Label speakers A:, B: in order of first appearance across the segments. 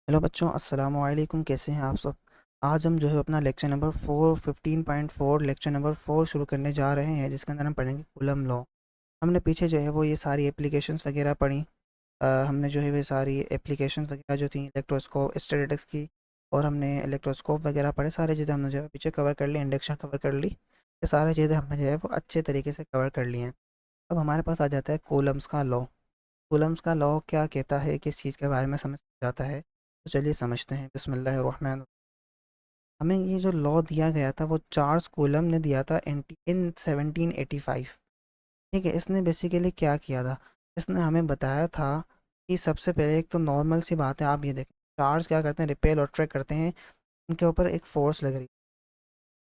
A: Hello बच्चों, अस्सलामु अलैकुम। कैसे हैं आप सब? आज हम जो है अपना लेक्चर नंबर 15.4 लेक्चर नंबर 4 शुरू करने जा रहे हैं, जिसके अंदर हम पढ़ेंगे कूलम लॉ। हमने पीछे जो है वो ये सारी एप्लीकेशंस वगैरह पढ़ी। हमने जो है वो सारी एप्लीकेशंस वगैरह जो थी इलेक्ट्रोस्कोप स्टैटिस्टिक्स की, और हमने इलेक्ट्रोस्कोप वगैरह पढ़े। सारी चीज़ें हमने जो है पीछे कवर कर ली, इंडक्शन कवर कर ली। ये सारी चीज़ें हमने जो है वो अच्छे तरीके से कवर कर ली हैं। अब हमारे पास आ जाता है कूलम्स का लॉ। कूलम्स का लॉ क्या कहता है, किस चीज़ के बारे में समझ जाता है, तो चलिए समझते हैं। बिस्मिल्लाहिर्रहमान। हमें ये जो लॉ दिया गया था वो चार्ल्स कूलम ने दिया था इन 1785। ठीक है, इसने बेसिकली क्या किया था? इसने हमें बताया था कि सबसे पहले एक तो नॉर्मल सी बात है, आप ये देखें चार्ज क्या करते हैं, रिपेल और ट्रैक करते हैं। उनके ऊपर एक फोर्स लग रही है।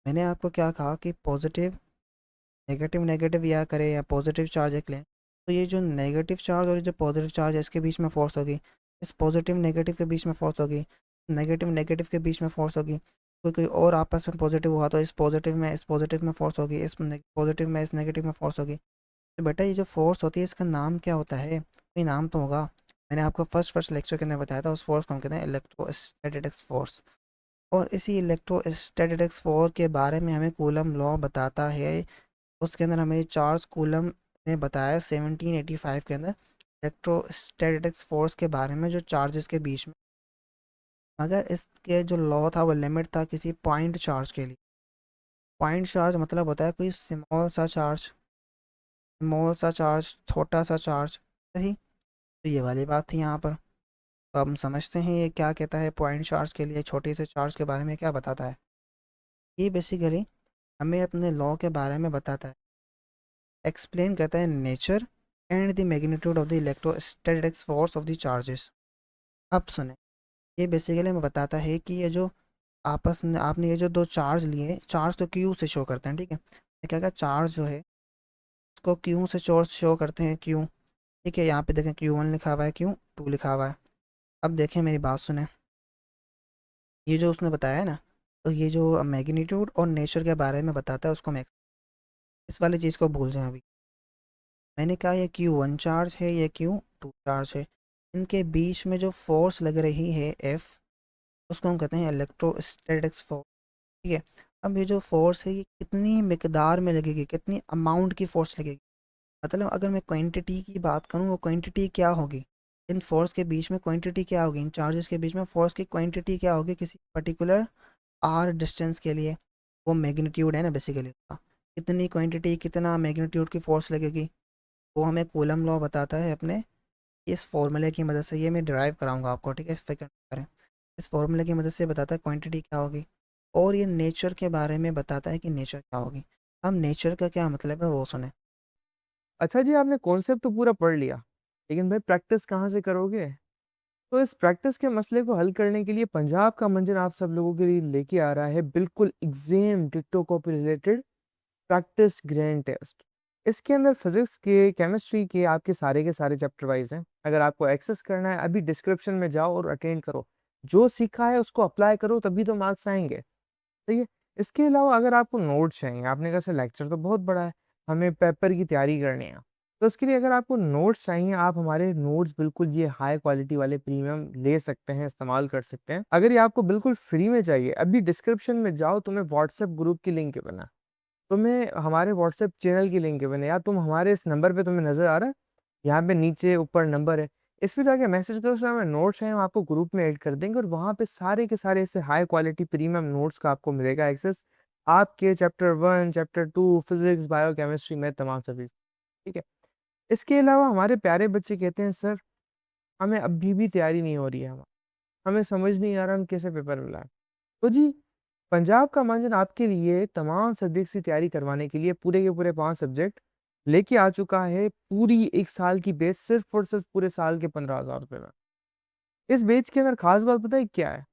A: मैंने आपको क्या कहा कि पॉजिटिव नेगेटिव नेगेटिव या करें या पॉजिटिव चार्ज एक लें, तो ये जो नेगेटिव चार्ज और जो पॉजिटिव चार्ज है इसके बीच में फोर्स होगी। इस पॉजिटिव नेगेटिव के बीच में फोर्स होगी, नेगेटिव नेगेटिव के बीच में फोर्स होगी। कोई कोई और आपस में पॉजिटिव हुआ तो इस पॉजिटिव में फोर्स होगी, इस पॉजिटिव में इस नेगेटिव में फोर्स होगी। तो बेटा ये जो फोर्स होती है इसका नाम क्या होता है? कोई नाम तो होगा। मैंने आपको फर्स्ट फर्स्ट लेक्चर के अंदर बताया था, उस फोर्स को हम कहते हैं इलेक्ट्रोस्टैटिक्स फोर्स। और इसी इलेक्ट्रोस्टैटिक्स फोर्स के बारे में हमें कूलम लॉ बताता है। उसके अंदर हमें चार्ल्स कूलम ने बताया 1785 के अंदर इलेक्ट्रोस्टैटिक्स फोर्स के बारे में, जो चार्जेस के बीच में। मगर इसके जो लॉ था वो लिमिट था किसी पॉइंट चार्ज के लिए। पॉइंट चार्ज मतलब होता है कोई स्मॉल सा चार्ज, छोटा सा चार्ज। सही। तो ये वाली बात थी यहाँ पर। तो अब हम समझते हैं ये क्या कहता है पॉइंट चार्ज के लिए, छोटे से चार्ज के बारे में क्या बताता है। ये बेसिकली हमें अपने लॉ के बारे में बताता है, एक्सप्लेन करता है nature and the magnitude of the electrostatics force of the charges. अब सुने, ये बेसिकली हमें बताता है कि ये जो आपस में आपने ये जो दो चार्ज लिए, चार्ज तो क्यू से शो करते हैं। ठीक है, क्या क्या चार्ज जो है उसको क्यू से शो करते हैं, क्यू। ठीक है, यहाँ पे देखें Q1 लिखा हुआ है, Q2 लिखा हुआ है। अब देखें मेरी बात सुने, ये जो उसने बताया है ना, तो ये जो मैग्नीट्यूड और नेचर के बारे में बताता है उसको मैं इस वाली चीज़ को भूल जाएं अभी। मैंने कहा ये Q1 चार्ज है, ये Q2 चार्ज है। इनके बीच में जो फोर्स लग रही है F, उसको हम कहते हैं इलेक्ट्रोस्टैटिक्स फोर्स। ठीक है, अब ये जो फोर्स है ये कितनी मिकदार में लगेगी, कितनी अमाउंट की फोर्स लगेगी। मतलब अगर मैं क्वांटिटी की बात करूँ, वो क्वांटिटी क्या होगी? इन फोर्स के बीच में क्वांटिटी क्या होगी, इन चार्जेस के बीच में फोर्स की क्वांटिटी क्या होगी किसी पर्टिकुलर आर डिस्टेंस के लिए? वो मैग्नीट्यूड है ना बेसिकली उसका। कितनी क्वांटिटी, कितना मैग्नीट्यूड की फोर्स लगेगी, वो हमें कूलम लॉ बताता है अपने इस फॉर्मूले की मदद से। ये मैं ड्राइव कराऊंगा आपको, ठीक है, इस फिक्र करें। इस फॉर्मूले की मदद से बताता है क्वांटिटी क्या होगी, और ये नेचर के बारे में बताता है कि नेचर क्या होगी। हम नेचर का क्या मतलब है वो सुने।
B: अच्छा जी, आपने कॉन्सेप्ट तो पूरा पढ़ लिया, लेकिन भाई प्रैक्टिस कहाँ से करोगे? तो इस प्रैक्टिस के मसले को हल करने के लिए पंजाब का मंजर आप सब लोगों के लिए लेके आ रहा है बिल्कुल exam ditto copy related practice grand test. इसके अंदर फिजिक्स के, केमिस्ट्री के सारे चैप्टर वाइज हैं। अगर आपको एक्सेस करना है, अभी डिस्क्रिप्शन में जाओ और अटेंड करो। जो सीखा है उसको अप्लाई करो, तभी तो मार्क्स आएंगे। ठीक है। इसके अलावा अगर आपको नोट्स चाहिए, आपने कहा सर लेक्चर तो बहुत बड़ा है, हमें पेपर की तैयारी करनी है, तो उसके लिए अगर आपको नोट्स चाहिए, आप हमारे नोट्स बिल्कुल ये हाई क्वालिटी वाले प्रीमियम ले सकते हैं, इस्तेमाल कर सकते हैं। अगर ये आपको बिल्कुल फ्री में चाहिए, अभी डिस्क्रिप्शन में जाओ, तुम्हें व्हाट्सएप ग्रुप की लिंक बना, तुम्हें हमारे व्हाट्सएप चैनल की लिंक बने, या तुम हमारे इस नंबर पे तुम्हें नजर आ रहा है, यहाँ पे नीचे ऊपर नंबर है, इस पे जाके मैसेज करो, सर हमें नोट्स हैं, हम आपको ग्रुप में ऐड कर देंगे, और वहाँ पे सारे के सारे ऐसे हाई क्वालिटी प्रीमियम नोट्स का आपको मिलेगा एक्सेस। आपके chapter 1, chapter 2, physics, bio chemistry में तमाम सभी। ठीक है। इसके अलावा हमारे प्यारे बच्चे कहते हैं सर हमें अभी भी तैयारी नहीं हो रही है, हमें समझ नहीं आ रहा हम कैसे पेपर मिला है। तो जी, पंजाब का मंजन आपके लिए तमाम सब्जेक्ट्स की तैयारी करवाने के लिए पूरे के पूरे 5 सब्जेक्ट लेके आ चुका है, पूरी 1 साल की बेच, सिर्फ और सिर्फ पूरे साल के 15,000 रुपए में। इस बेच के अंदर खास बात पता है क्या है?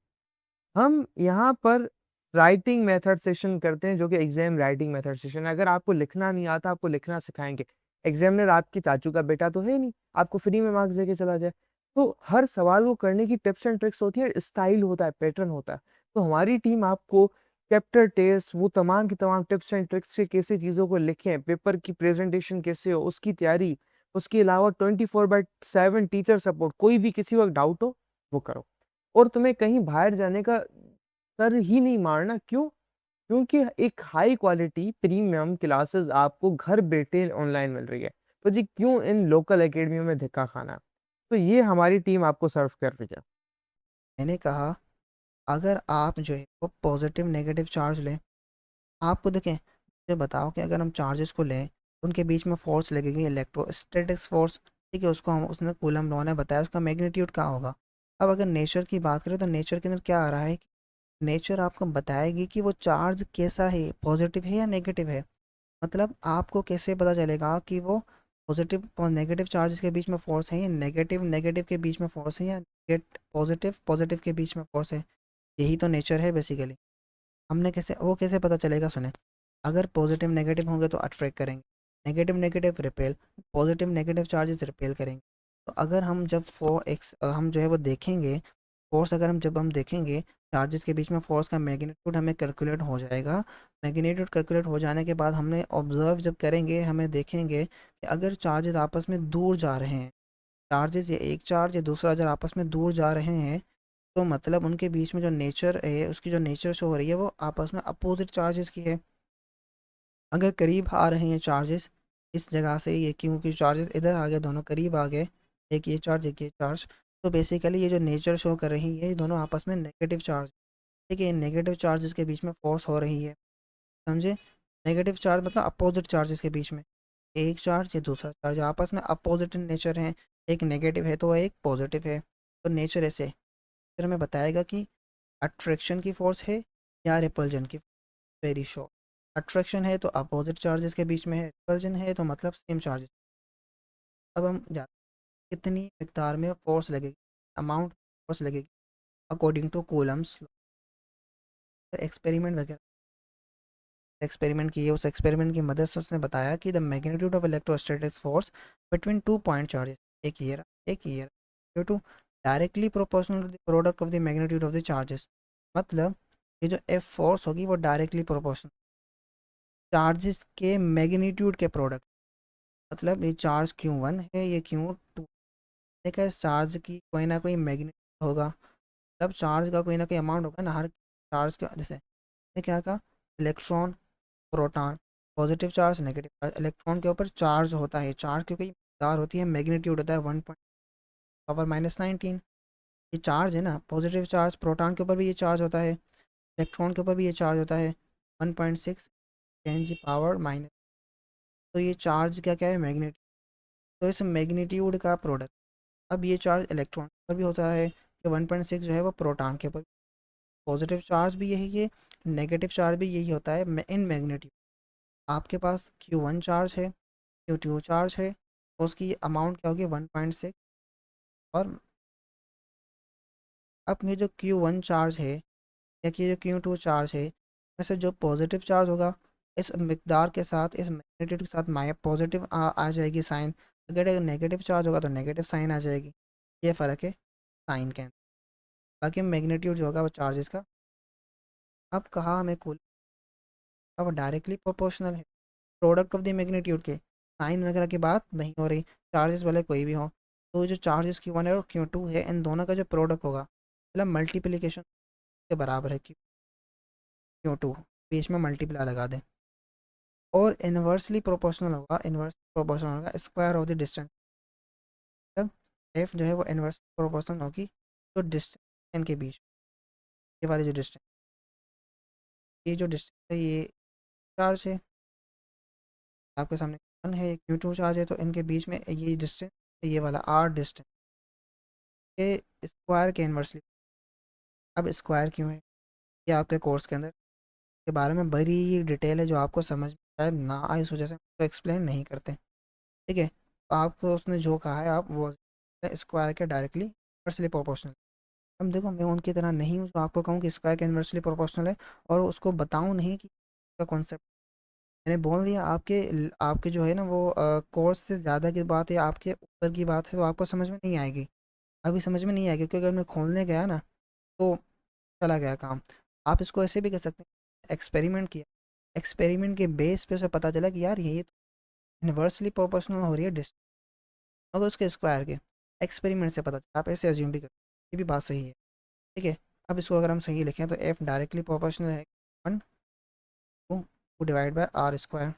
B: हम यहाँ पर राइटिंग मेथड सेशन करते हैं, जो कि एग्जाम राइटिंग मेथड सेशन है। अगर आपको लिखना नहीं आता, आपको लिखना सिखाएंगे। एग्जामिनर आपके चाचू का बेटा तो है नहीं, आपको फ्री में मार्क्स देके चला जाए। तो हर सवाल को करने की टिप्स एंड ट्रिक्स होती है, स्टाइल होता है, पैटर्न होता है। तो हमारी टीम आपको चैप्टर टेस्ट, वो तमाम की तमाम टिप्स एंड ट्रिक्स से कैसे चीज़ों को लिखें, पेपर की प्रेजेंटेशन कैसे हो, उसकी तैयारी, उसके अलावा 24/7 टीचर सपोर्ट, कोई भी किसी वक्त डाउट हो वो करो। और तुम्हें कहीं बाहर जाने का सर ही नहीं मारना। क्यों? क्योंकि एक हाई क्वालिटी प्रीमियम क्लासेस आपको घर बैठे ऑनलाइन मिल रही है। तो जी क्यों इन लोकल एकेडमियों में धक्का खाना? तो ये हमारी टीम आपको सर्व कर रही है।
A: मैंने कहा अगर आप जो है वो पॉजिटिव नेगेटिव चार्ज लें, आपको देखें, मुझे बताओ कि अगर हम चार्जेस को लें, उनके बीच में फोर्स लगेगी इलेक्ट्रोस्टैटिक्स फोर्स, ठीक है, उसको हम उसने कूलम लॉ ने बताया उसका मैग्नीट्यूड क्या होगा। अब अगर नेचर की बात करें तो नेचर के अंदर क्या आ रहा है, नेचर आपको बताएगी कि वो चार्ज कैसा है, पॉजिटिव है या नेगेटिव है। मतलब आपको कैसे पता चलेगा कि वो पॉजिटिव और नेगेटिव चार्जेस के बीच में फोर्स है, या नेगेटिव नेगेटिव के बीच में फोर्स है, या पॉजिटिव पॉजिटिव के बीच में फोर्स है। यही तो नेचर है बेसिकली। हमने कैसे वो कैसे पता चलेगा, सुने, अगर पॉजिटिव नेगेटिव होंगे तो अट्रैक्ट करेंगे, negative negative repel, positive negative charges repel करेंगे। तो अगर हम जब हम जो है वो देखेंगे फोर्स, अगर हम जब हम देखेंगे चार्जेस के बीच में फोर्स का मैग्नीट्यूड हमें कैलकुलेट हो जाएगा। मैग्नीट्यूड कैलकुलेट हो जाने के बाद हमने ऑब्जर्व जब करेंगे हमें देखेंगे कि अगर चार्जेस आपस में दूर जा रहे हैं, चार्जेस या एक चार्ज या दूसरा अगर आपस में दूर जा रहे हैं, तो मतलब उनके बीच में जो नेचर है, उसकी जो नेचर शो हो रही है वो आपस में अपोजिट चार्जेस की है। अगर करीब आ रहे हैं चार्जेस इस जगह से, ये क्योंकि चार्जेस इधर आ गए, दोनों करीब आ गए, एक ये चार्ज एक ये चार्ज, तो बेसिकली ये जो नेचर शो कर रही है ये दोनों आपस में नेगेटिव चार्ज, ठीक है, नेगेटिव चार्जेस के बीच में फोर्स हो रही है, समझे। नेगेटिव चार्ज मतलब अपोजिट चार्जेस के बीच में, एक चार्ज या दूसरा चार्ज आपस में अपोजिट इन नेचर हैं, एक नेगेटिव है तो एक पॉजिटिव है। तो नेचर ऐसे फिर हमें बताएगा कि अट्रैक्शन की फोर्स है या रिपल्जन की। वेरी श्योर, अट्रैक्शन है तो अपोजिट चार्जेस के बीच में है, रिपल्जन है तो मतलब सेम चार्जेस। अब हम जा कितनी मिकदार में फोर्स लगेगी, अमाउंट फोर्स लगेगी अकॉर्डिंग टू कूलम्स। एक्सपेरिमेंट वगैरह एक्सपेरिमेंट किए, उस एक्सपेरिमेंट की मदद से उसने बताया कि the magnitude of electrostatics force between two point charges, एक year due to directly proportional to the product of the magnitude of the charges. मतलब ये जो एफ फोर्स होगी वो डायरेक्टली प्रोपोर्शनल चार्जेस के मैग्नीट्यूड के प्रोडक्ट। मतलब ये चार्ज Q1 है, ये Q2 देखा है, चार्ज की कोई ना कोई मैग्नीट्यूड होगा, मतलब चार्ज का कोई ना कोई अमाउंट होगा ना हर चार्ज का। जैसे मैं क्या कहा, electron, proton, positive charge negative charge, electron के ऊपर चार्ज होता है, चार्ज की कोई मकदार होती है, मैग्नीट्यूड होता है 1 × 10⁻⁹। ये चार्ज है ना, पॉजिटिव चार्ज प्रोटॉन के ऊपर भी ये चार्ज होता है, इलेक्ट्रॉन के ऊपर भी ये चार्ज होता है 1.6 × 10⁻⁻। तो ये चार्ज क्या क्या है, मैग्नेट। तो इस मैग्नीट्यूड का प्रोडक्ट, अब ये चार्ज इलेक्ट्रॉन पर भी होता है, ये 1.6 जो है वो प्रोटॉन के ऊपर। पॉजिटिव चार्ज भी यही है, नेगेटिव चार्ज भी यही होता है इन मैग्नीट्यूड। आपके पास Q1 चार्ज है, Q2 चार्ज है, तो उसकी अमाउंट क्या होगी 1.6। और अब ये जो Q1 चार्ज है या कि जो Q2 चार्ज है, वैसे जो पॉजिटिव चार्ज होगा इस मिकदार के साथ, इस मैग्नीट्यूड के साथ माया पॉजिटिव आ जाएगी साइन। अगर नेगेटिव चार्ज होगा तो नेगेटिव साइन आ जाएगी। ये फ़र्क है साइन के अंदर। बाकी मैग्नीट्यूड जो होगा वो चार्जेस का। अब कहा हमें कुल, अब डायरेक्टली प्रोपोर्शनल है प्रोडक्ट ऑफ द मैग्नीट्यूड के, साइन वगैरह की बात नहीं हो रही, चार्जेस वाले कोई भी हो। तो जो चार्जेस Q1 है और Q2 है, इन दोनों का जो प्रोडक्ट होगा मतलब मल्टीप्लिकेशन के बराबर है, Q2 बीच में मल्टीप्लाई लगा दें, और इन्वर्सली प्रोपोर्शनल होगा, इन्वर्स प्रोपोर्शनल होगा स्क्वायर ऑफ द डिस्टेंस। मतलब एफ जो है वो इन्वर्स प्रोपोर्शनल होगी तो डिस्टेंस इनके बीच, ये वाली जो डिस्टेंस, ये जो डिस्टेंस है ये चार्ज है आपके सामने, वन है, Q2 चार्ज है, तो इनके बीच में ये डिस्टेंस, ये वाला आर डिस्टेंस के स्क्वायर के इन्वर्सली। अब स्क्वायर क्यों है, ये आपके कोर्स के अंदर के बारे में बड़ी डिटेल है जो आपको समझ में शायद ना आए, इस वजह से तो एक्सप्लेन नहीं करते, ठीक है। तो आपको उसने जो कहा है आप वो स्क्वायर के डायरेक्टली इन्वर्सली प्रोपोर्शनल। अब देखो मैं उनकी तरह नहीं हूँ जो आपको कहूँ कि स्क्वायर के इन्वर्सली प्रोपोर्शनल है और उसको बताऊँ नहीं कि का कॉन्सेप्ट। मैंने बोल दिया आपके आपके जो है ना वो कोर्स से ज़्यादा की बात है, आपके ऊपर की बात है, तो आपको समझ में नहीं आएगी, अभी समझ में नहीं आएगी, क्योंकि अगर मैं खोलने गया ना तो चला गया काम। आप इसको ऐसे भी कर सकते हैं, एक्सपेरिमेंट किया, एक्सपेरिमेंट के बेस पे उसे पता चला कि यार ये तो इन्वर्सली प्रोपोर्शनल हो रही है डिस्टेंस, अगर उसके स्क्वायर के, एक्सपेरिमेंट से पता चला, आप ऐसे अज्यूम भी कर, ये भी बात सही है। ठीक है। अब इसको अगर हम सही लिखें तो एफ डायरेक्टली प्रोपोर्शनल है 1 to divide by r square.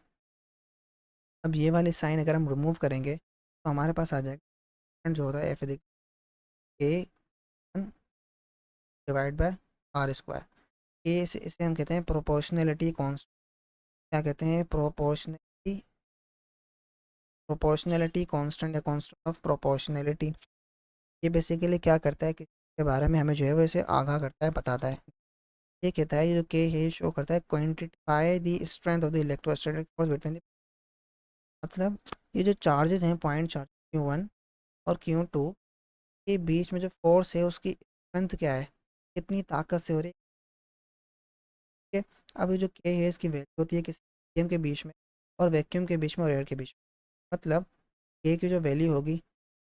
A: अब ये वाली साइन अगर हम रिमूव करेंगे तो हमारे पास आ जाएगा जो होता है F A 1 divide by r square. ये इसे हम कहते हैं प्रोपोर्शनलिटी कॉन्स्टेंट। क्या कहते हैं? प्रोपोर्शनलिटी कांस्टेंट या कांस्टेंट ऑफ प्रोपोर्शनलिटी। ये बेसिकली क्या करता है कि के बारे में हमें जो है वो इसे आगाह करता है, बताता है। ये कहता है, ये जो के है शो करता है quantify the strength of the electrostatic force between the, मतलब ये जो चार्जेस हैं पॉइंट चार्ज Q1 और Q2 के बीच में जो फोर्स है उसकी स्ट्रेंथ क्या है, कितनी ताकत से हो रही है। अब ये जो के है इसकी वैल्यू होती है किसी मीडियम के बीच में और वैक्यूम के बीच में और एयर के बीच में। मतलब के की जो वैल्यू होगी,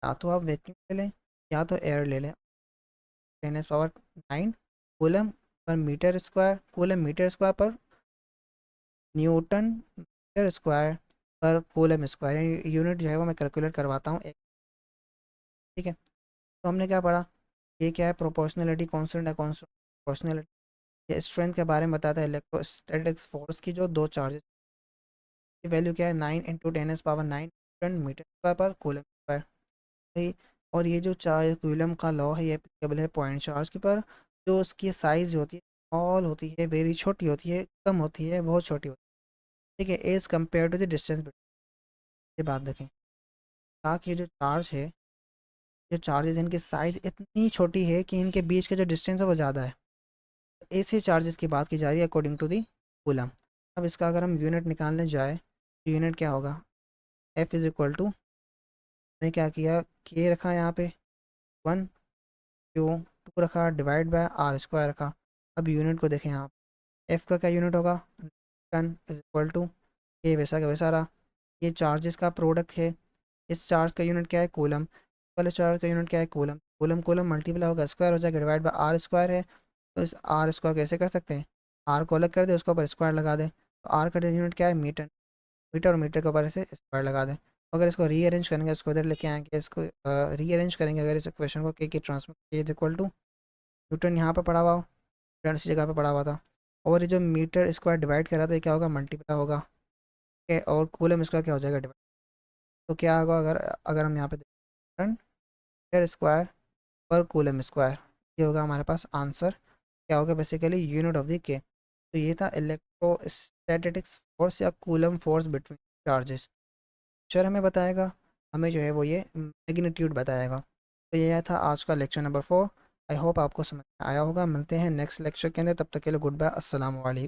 A: या तो आप वैक्यूम ले लें या तो एयर ले लें। 10⁻⁹ कूलम पर metre square, coulomb metre square पर न्यूटन मीटर स्क्वायर पर कूलम स्क्वायर, यानी यूनिट जो है वो मैं कैलकुलेट करवाता हूँ एक। ठीक है। तो हमने क्या पढ़ा? ये क्या है? प्रोपोर्शनलिटी कांस्टेंट है, कांस्टेंट प्रोपोर्शनलिटी। ये स्ट्रेंथ के बारे में बताता है इलेक्ट्रोस्टैटिक्स फोर्स की जो दो चार्जेस की वैल्यू क्या है, 9 × 10⁻⁹ न्यूटन मीटर स्क्वायर पर कूलम स्क्वायर। सही। और ये जो चार्ज कूलम का लॉ है ये एप्लीकेबल है पॉइंट चार्ज के पर, जो उसकी साइज जो होती है स्मॉल होती है, वेरी छोटी होती है, कम होती है, बहुत छोटी होती है। ठीक है, as compare to the distance. ये बात देखें, ताकि ये जो चार्ज है, जो चार्जेस इनकी साइज़ इतनी छोटी है कि इनके बीच का जो डिस्टेंस है वो ज़्यादा है। ऐसे चार्जेस की बात की जा रही है अकॉर्डिंग टू दी कूलम। अब इसका अगर हम यूनिट निकालने जाए तो यूनिट क्या होगा? एफ इज़ इक्वल टू, ने क्या किया, के रखा यहाँ पे 1, क्यू 2 रखा, डिवाइड बाय आर स्क्वायर रखा। अब यूनिट को देखें यहाँ, एफ का क्या यूनिट होगा? न्यूटन इज इक्वल टू ये वैसा का वैसा रहा। ये चार्जेस का प्रोडक्ट है। इस चार्ज का यूनिट क्या है? कूलम। वाले चार्ज का यूनिट क्या है? कूलम। कूलम कूलम मल्टीप्लाई होगा, स्क्वायर हो जाएगा, डिवाइड बाय आर स्क्वायर है। तो इस आर स्क्वायर कैसे कर सकते हैं? आर को अलग कर दे, उसके ऊपर स्क्वायर लगा दें, तो आर का यूनिट क्या है? मीटर। मीटर और मीटर के ऊपर ऐसे स्क्वायर लगा दें। अगर इसको रीअरेंज करेंगे, इसको इधर लेके आएंगे, इसको रीअरेंज करेंगे अगर इस क्वेश्चन को, के ट्रांसफर के इज इक्वल टू न्यूटन यहाँ पर पड़ा हुआ हो, न्यूटन इसी जगह पर पड़ा हुआ था, और ये जो मीटर स्क्वायर डिवाइड कर रहा था ये क्या होगा? मल्टीप्लाई होगा। ठीक है, और कूलम स्क्वायर क्या हो जाएगा? डिवाइड। तो क्या होगा अगर अगर हम यहाँ पे देखें, मीटर स्क्वायर पर कूलम स्क्वायर, ये होगा हमारे पास आंसर। क्या होगा बेसिकली? यूनिट ऑफ द के। तो ये था इलेक्ट्रोस्टैटिक्स फोर्स या coulomb force between charges. Sir हमें बताएगा, हमें जो है वो ये मैग्नीट्यूड बताएगा। तो ये था आज का लेक्चर नंबर 4। आई होप आपको समझ में आया होगा। मिलते हैं नेक्स्ट लेक्चर के अंदर, तब तक के लिए गुड बाय, अस्सलाम वालेकुम।